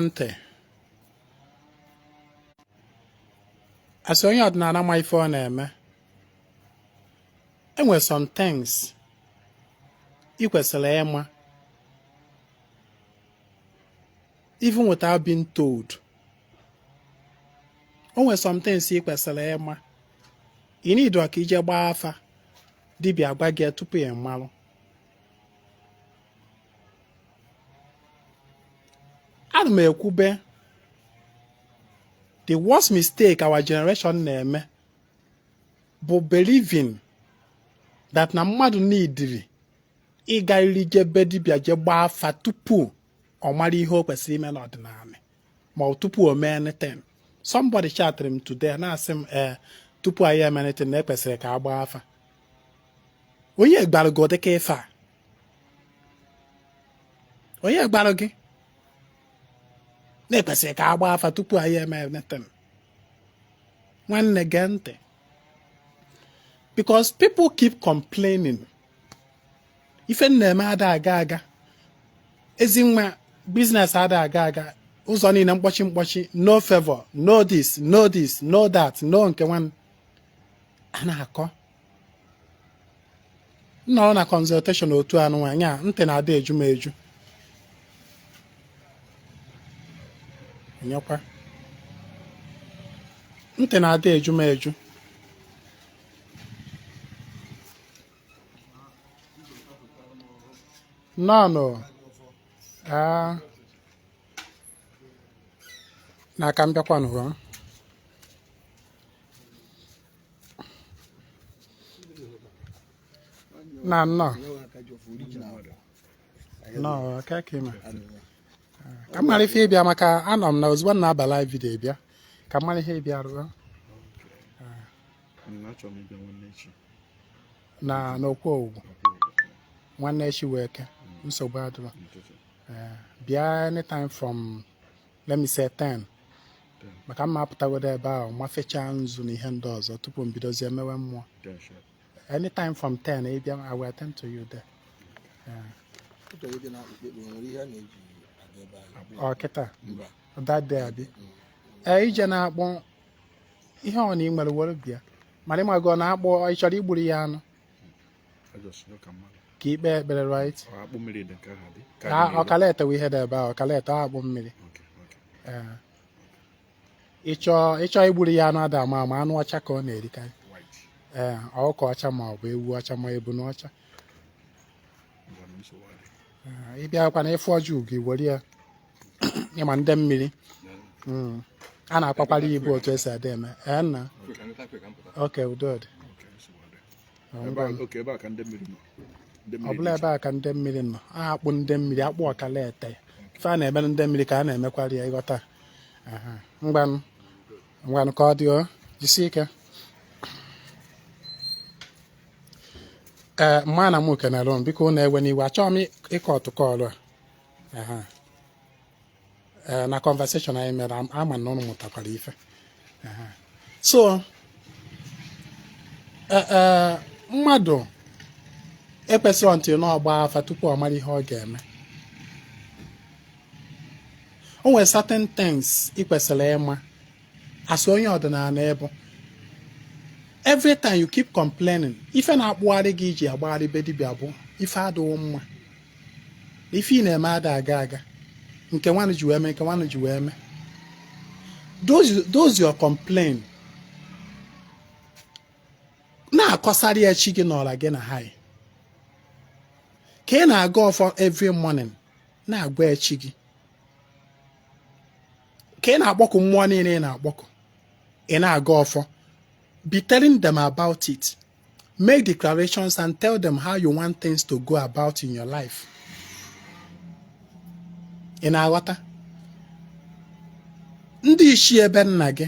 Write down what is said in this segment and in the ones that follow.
ntị asị onye ọdịnala ma ife ọ na-eme enwere some things ị kwesịrị ịma even without being told. O nwere some things ị kwesịrị ịma ị need ka ije gbaa afa dibịa agwa gị tupu ị malụ. Ana m ekwube the worst mistake our generation na-eme bụ believing that na mmadụ neediri ịgarịrị jebe dibịa je gbaa afa tupu ọ mara ihe o kwesịrị ime n'ọdịnala ma ọ tupu o mee anything. Somebody chattered m today na-asị m tupu anyị eme anything na ekwesịrị ka a gbaa afa. Onye gbara gị dịka ife a? Onye gbara gị na-ekwesịrị ka a gbaa afa tupu anyị eme anything? Nwanne gee ntị, because people keep complaining. Ife na-eme ada aga aga, Ezinwa business ada aga aga, ụzọ niile mkpọchi, no favor, no this, no this, no that, no nke nwan. A na-akọ nọ na consultation otu anụ nwaanyị a ntị na-ada eju m eju. Nyekwa ntị na-ada eju m eju. No. Na aka m bịakwa n'ụwa. No, aka ka ime. Ka m mara ife ịbịa maka anọ m na ozugbo m na-aba live video bịa. Ka m mara ihe ịbịa rụọ. Na n'okwu owuwu. Nwanne echi wee ke. Nsogbu adịrọ. Bịa anytime from let me say 10. Maka m apụtagodo ebe ahụ mafecha nzu na ihe ndị ọzọ tupu m bidozie emewe mmụọ. Anytime from 10 ịbịa I will attend to you there. Kịta that day abi ije na-akpọ ihe ọ na ị nwere were bịa mana ịmago na-akpọ ị chọrọ igburu ya anụ ka ikpe ekpere right ọkala etewe ihe dị ebe ahụ ọkala ete akpụ mmiri ịchọ igburu ya anụ ada ama anụ ọcha ka ọ na-erikarị ọkụkọ ọcha ma ọ bụ ewu ọcha ma ebu n'ọcha. Ịbịakwa na ịfụ ọjị ugo were ya ịma ndị mmiri a na-akpakwara ibu otu esi adị eme nna oke udo dị ọ bụla ebe a ka ndị mmiri nọ a akpụ ndị mmiri akpụ ọkala ete ife a na-eme ndị mmiri ka a na-emekwara ya ịghọta ngwanụ ka ọ dị jisi ike. Mma na m kenere m biko na-ewe n'iwe achọghị m ịkọ ọtụkọọlụ a na conversation anyị mere ama na ụnụ mụtakwara ife so mmadụ ekwesịrị ntị n'ọgba afa tupu ọ mara ihe ọ ga-eme. O nwere certain things ị kwesịrị ịma asị onye ọdịnala ebu. Every time you keep complaining, ife na-akpụgharị gị iji agbagharị be dibịa bụ ife adịghị mma. Ife ị na-eme ada aga aga. Nke nwanne ji wee mee, nke nwanne ji wee mee. Those your complain. Na-akọsarị ya chi gị n'ọla gị na hai. Ka ị na-aga ọfọ every morning, na-agwa ya chi gị. Ka ị na-akpọkụ mmụọ niile ị na-akpọkụ, ị na-aga ọfọ. Be telling them about it. Make declarations and tell them how you want things to go about in your life. Ị na-aghọta? Ndị ishi ebe nna gị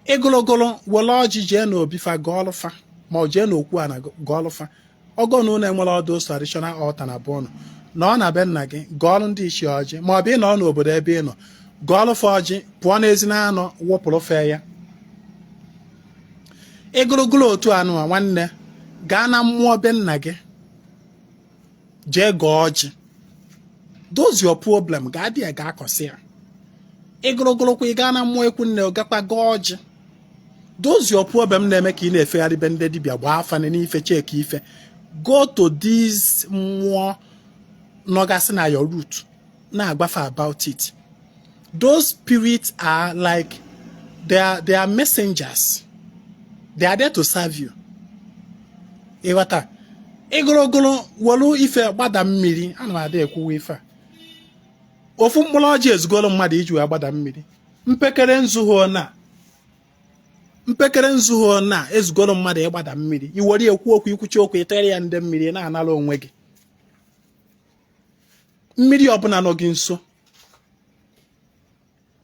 egologolo were ọjị jee n'obifa gọọlụfa ma ọ jee n'okwu a na gọọlụfa ọgọ na ụlọ enwere ọdụ traditional altar na bụ ụnụ na ọ na be nna gị gọọlụ ndị ishi ọjị ma ọ bụ ị nọ n'obodo ebe ị nọ gọọlụfa ọjị pụọ n'ezi na anọ wụpụrụ fe ya. Egologolo otu anụ a nwanne gaa na mmụọ be nna gị jee gọọ ọjị. Those your problem ga adị ga akọsị ya. ịgụrụgụrụkwa ị gaa na mmụọ ekwu nne gakwa gaa ọjị dozi ọpụ obe m na-eme ka ị na-efegharị be ndị dibịa gbaa afa n'ife cheki ife go to this mmụọ nọgasị na your root na-agbafe about it. Those spirits are like they are messengers. They are there to serve you. Ịghọta ịgụrụgụrụ welu ife gbada mmiri ana m ada ekwuwe ife a ofu mkpụrụ ọjị ezugoro mmadụ iji wee gbada mmiri mpekere nzuho na ezugoro mmadụ ịgbada mmiri iwere ekwu okwu ikwuchi okwu itere ya ndị mmiri na-anara onwe gị mmiri ọbụla nọ gị nso.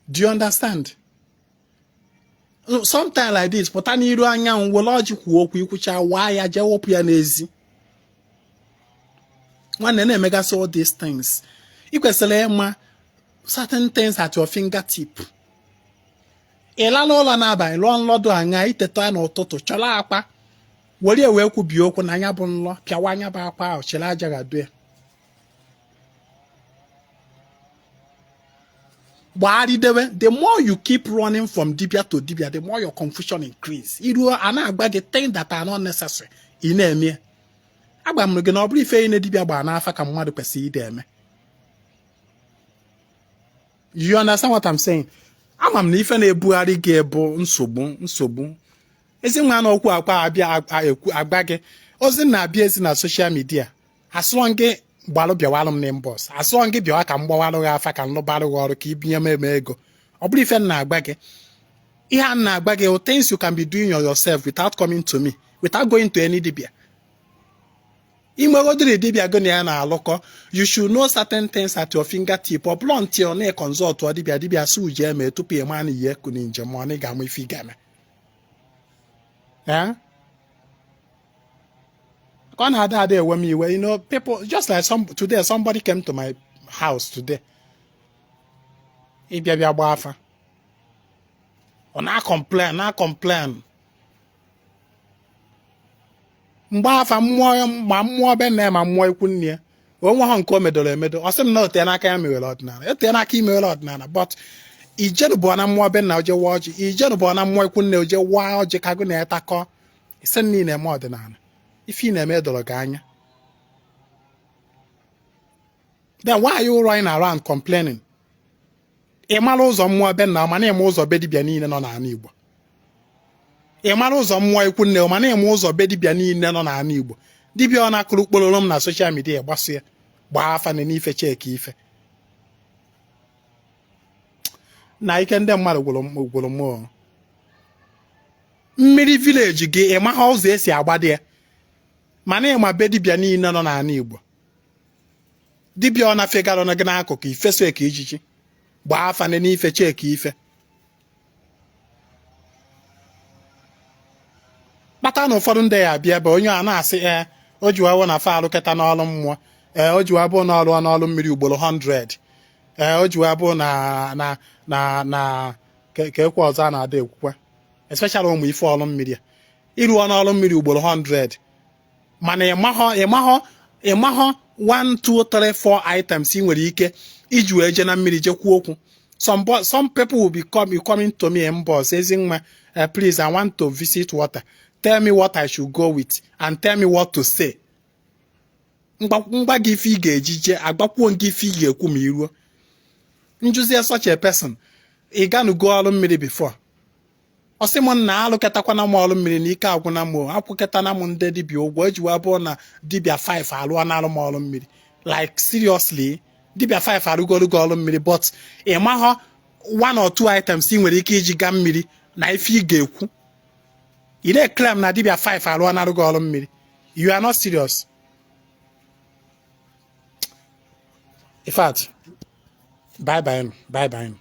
Do you understand? Sometimes like this pụta n'iru anyanwụ were ọjị kwuo okwu ikwucha waa ya jee wepụ ya n'ezi nwanne na-emegasị all these things. ị kwesịrị ịma certain things at your fingertip. ị lala ụlọ n'abalị lụọ nlọdụ anya iteta n'ụtụtụ chọrọ akpa were wee kwubie okwu na anya bụ nlọ pịawa anya bụ akpa ahụ chere aja gado ya gbagharịdewe. The more you keep running from dibia to dibia, the more your confusion increase. Iruo a na-agba gị things that are not necessary ị na-eme. Agba m gị na ọ bụrụ ife ị na-edibia gbaa n'afa ka mmadụ kwesịrị ide eme. You understand what I'm saying? Ama m na ife na-ebugharị gị bụ nsogbu. Ezinwa na okwu akpa abịa agba gị ozi na-abịa ezi na social media. Asụọ gị gbalụ bịawalụ m n'inbox asụọ gị bịawa ka m gbawalụ gị afa ka m lụbalụ gị ọrụ ka ibinye m ego. Ọ bụrụ ife na-agba gị ihe a na-agba gị things you can be doing yourself without coming to me, without going to any dibia. Imwegodiri dibia gị na ya na-alụkọ, you should know certain things at your fingertip. Ọ bụrụ until na consult dibia si uje eme tupu ị ma na ihe kụ njem ọ na ị ga-amụ ife ị ga-eme. You know, people just like today somebody came to my house today. Ọ na-complain. Mgbafa mmụọ be na ma mmụọ ikwu nne ya. Onwe ha nke o medoro emedo. Ọ sị m na o tee n'aka ya mewere ọdịnala. O tee n'aka imewere ọdịnala, but ijeru bụ na mmụọ be na oje wa ọjị. Ijeru bụ na mmụọ ikwu nne oje wa ọjị ka gụ na ya takọ. Ise nni na-eme ọdịnala. Ife ị na-eme dọrọ gị anya. Then why are you running around complaining? Ị mara ụzọ mmụọ be nna ma na-eme ụzọ be dibịa niile nọ n'ala Igbo. Ị mara ụzọ mmụọ ikwu nne ma na-eme ụzọ be dibịa niile nọ n'ala Igbo. Dibịa ọ na-akụrụ kpololo m na social media gbaso ya gbaa afa n'ife cheki ife. Na ike ndị mmadụ gwụrụ m. Mmiri village gị ị maha ụzọ esi agbado ya. Mana ịma be dibịa niile nọ n'ala Igbo. Dibịa ọ na-fegara gị n'akụkụ ifeso eke ijiji gbaa afa n'ife cheki ife. Kpata na ụfọdụ ndị ya abịa ebe onye a na-asị o jiwa na fa alụketa n'ọrụ mmụọ o jiwa bụ n'ọrụ mmiri ugboro 100 o jiwa bụ na ka ekwe ọzọ a na-ada ekwukwa especially ụmụ ife ọrụ mmiri iru n'ọrụ mmiri ugboro 100 mana ịmahọ 1 2 3 4 items ị nwere ike iji wee je na mmiri jekwuo okwu. Some people will be coming to me in boss Ezinwa, please I want to visit water. Tell me what I should go with and tell me what to say. Mgba gị ife ị ga-ejije agbakwuo gị ife ị ga-ekwu ma iruo. Njuzie such a person ị ganugo ọrụ mmiri before. Ọ sị m na alụketakwana m ọrụ mmiri na ike agwụna m akwụketana m ndị dibịa ụgwọ eji wee bụrụ na dibịa 5 alụọ na alụ m ọrụ mmiri. Like seriously dibịa 5 arụgorogo ọrụ mmiri but ị mahọ 1 or 2 items ị nwere ike iji gaa mmiri na ife ị ga-ekwu. Ị na-claim na dibịa 5 alụọ na arụgo ọrụ mmiri. You are not serious. In fact, bye bye.